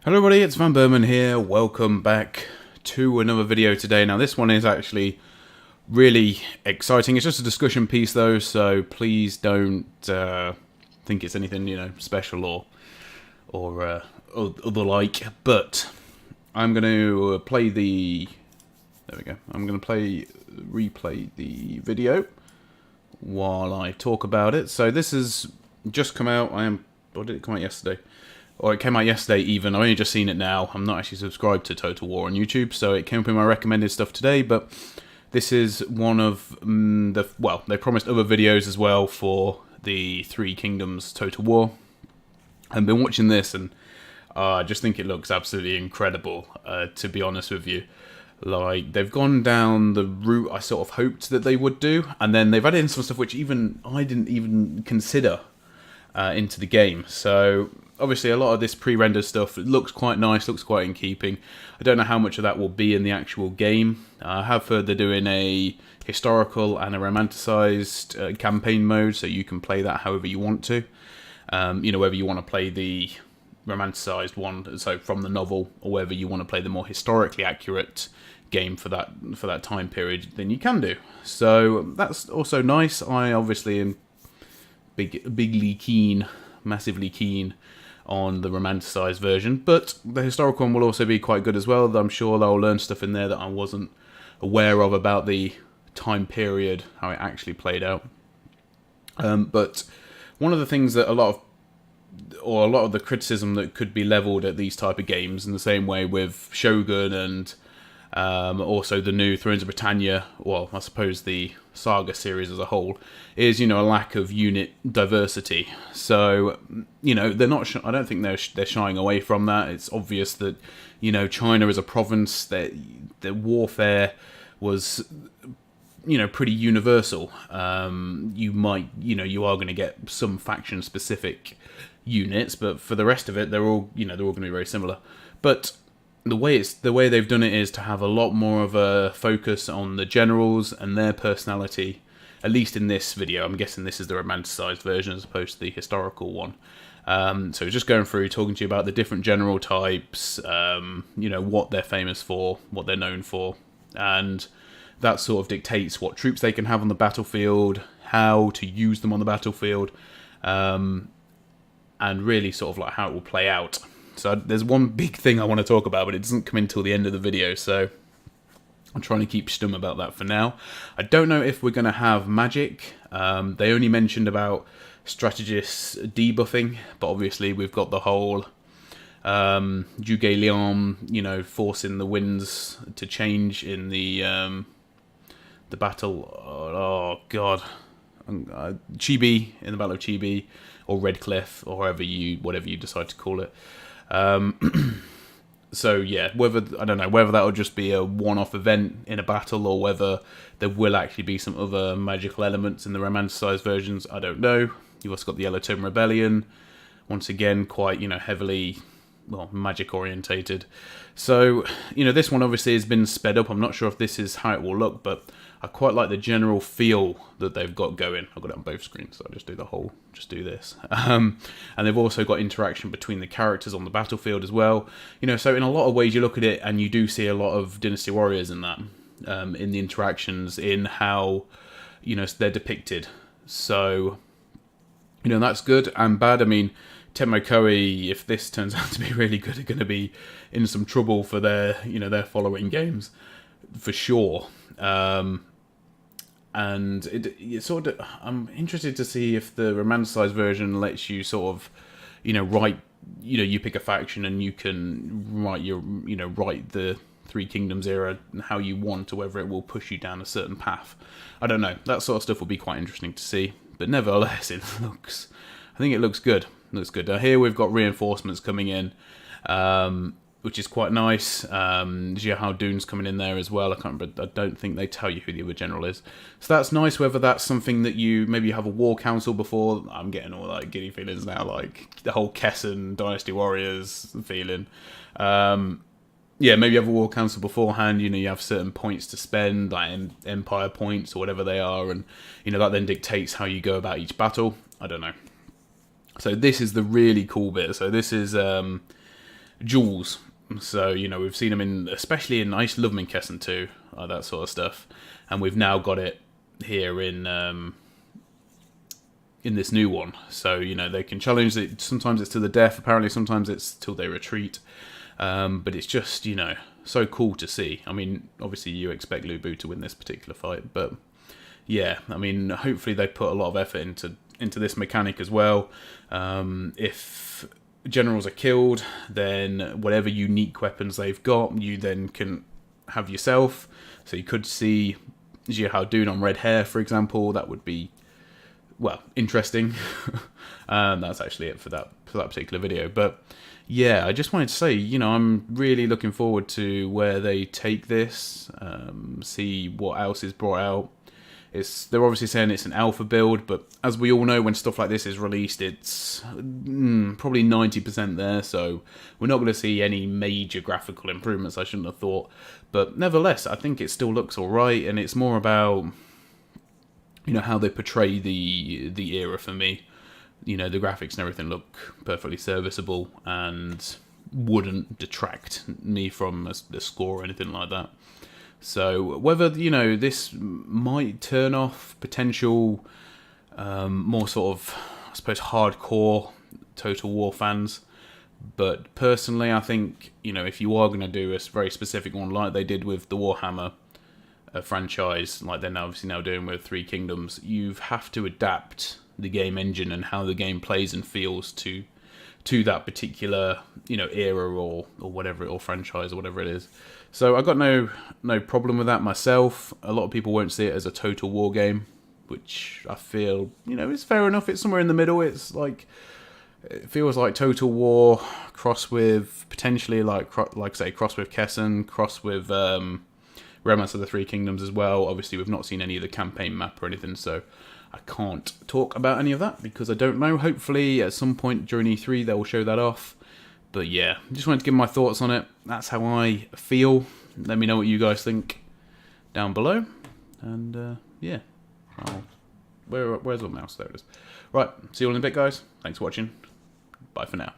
Hello everybody, it's vanburman here. Welcome back to another video today. Now this one is actually really exciting. It's just a discussion piece though, so please don't think it's anything, special or the like. But I'm going to play the... There we go. I'm going to replay the video while I talk about it. So this has just come out. Or did it come out yesterday? Or it came out yesterday even. I've only just seen it now. I'm not actually subscribed to Total War on YouTube, so it came up in my recommended stuff today, but this is one of they promised other videos as well for the Three Kingdoms Total War. I've been watching this and I just think it looks absolutely incredible, to be honest with you. Like, they've gone down the route I sort of hoped that they would do, and then they've added in some stuff which even I didn't even consider into the game. So obviously a lot of this pre-rendered stuff, it looks quite nice, looks quite in keeping. I don't know how much of that will be in the actual game. I have heard they're doing a historical and a romanticized campaign mode, so you can play that however you want to. Whether you want to play the romanticized one, so from the novel, or whether you want to play the more historically accurate game for that time period, then you can do. So that's also nice. I obviously am massively keen on the romanticized version, but the historical one will also be quite good as well. I'm sure they'll learn stuff in there that I wasn't aware of about the time period, how it actually played out. But one of the things that a lot of the criticism that could be leveled at these type of games, in the same way with Shogun and also the new Thrones of Britannia, well, I suppose the Saga series as a whole, is a lack of unit diversity. So they're not. I don't think they're shying away from that. It's obvious that China is a province that the warfare was pretty universal. You are going to get some faction specific units, but for the rest of it, they're all going to be very similar. But the way they've done it is to have a lot more of a focus on the generals and their personality. At least in this video, I'm guessing this is the romanticized version as opposed to the historical one. So just going through, talking to you about the different general types, what they're famous for, what they're known for, and that sort of dictates what troops they can have on the battlefield, how to use them on the battlefield, and really sort of like how it will play out. So there's one big thing I want to talk about, but it doesn't come until the end of the video, so I'm trying to keep stum about that for now. I don't know if we're going to have magic. They only mentioned about strategists debuffing, but obviously we've got the whole Zhuge Liang, forcing the winds to change in the battle. Oh God, Chibi, in the Battle of Chibi, or Red Cliff, or whatever you decide to call it. So yeah, I don't know whether that will just be a one-off event in a battle, or whether there will actually be some other magical elements in the romanticized versions. I don't know. You've also got the Yellow Tome Rebellion, once again quite heavily magic orientated. So this one obviously has been sped up. I'm not sure if this is how it will look, but I quite like the general feel that they've got going. I've got it on both screens, so I'll just do this. And they've also got interaction between the characters on the battlefield as well. So in a lot of ways you look at it and you do see a lot of Dynasty Warriors in that, in the interactions, in how, they're depicted. So, that's good and bad. I mean, Tenmo Koei, if this turns out to be really good, are going to be in some trouble for their following games, for sure. And it sort of, I'm interested to see if the romanticized version lets you sort of, write, you pick a faction and you can write write the Three Kingdoms era how you want, or whether it will push you down a certain path. I don't know. That sort of stuff will be quite interesting to see. But nevertheless, I think it looks good. Now here we've got reinforcements coming in, which is quite nice. Xiahou Dun's coming in there as well. I don't think they tell you who the other general is. So that's nice, whether that's something that maybe you have a war council before. I'm getting all like giddy feelings now, like the whole Kesson Dynasty Warriors feeling. Maybe you have a war council beforehand, you have certain points to spend, like empire points or whatever they are, and that then dictates how you go about each battle. I don't know. So this is the really cool bit. So this is jewels. So, you know, we've seen them in, especially in, I used to love them in Kessen 2, that sort of stuff. And we've now got it here in this new one. So, you know, they can challenge it. Sometimes it's to the death, apparently sometimes it's till they retreat. But it's just, you know, so cool to see. I mean, obviously you expect Lu Bu to win this particular fight, but yeah, I mean, hopefully they put a lot of effort into this mechanic as well. If generals are killed, then whatever unique weapons they've got, you then can have yourself. So you could see Jihao Dun on red hair, for example. That would be, well, interesting. That's actually it for that particular video. But yeah, I just wanted to say, you know, I'm really looking forward to where they take this, see what else is brought out. They're obviously saying it's an alpha build, but as we all know, when stuff like this is released, it's probably 90% there, so we're not going to see any major graphical improvements, I shouldn't have thought. But nevertheless, I think it still looks alright, and it's more about, you know, how they portray the era for me. You know, the graphics and everything look perfectly serviceable and wouldn't detract me from a score or anything like that. So whether, you know, this might turn off potential more sort of, I suppose, hardcore Total War fans, but personally I think, you know, if you are going to do a very specific one like they did with the Warhammer franchise, like they're obviously now doing with Three Kingdoms, you have to adapt the game engine and how the game plays and feels to that particular, you know, era or whatever, or franchise or whatever it is. So I got no problem with that myself. A lot of people won't see it as a Total War game, which I feel, you know, is fair enough. It's somewhere in the middle. It's like, it feels like Total War cross with potentially like say cross with Kessen, cross with Romance of the Three Kingdoms as well. Obviously we've not seen any of the campaign map or anything, so I can't talk about any of that because I don't know. Hopefully at some point during E3 they will show that off. But yeah, just wanted to give my thoughts on it. That's how I feel. Let me know what you guys think down below. And yeah, where's my mouse? There it is. Right, see you all in a bit, guys. Thanks for watching. Bye for now.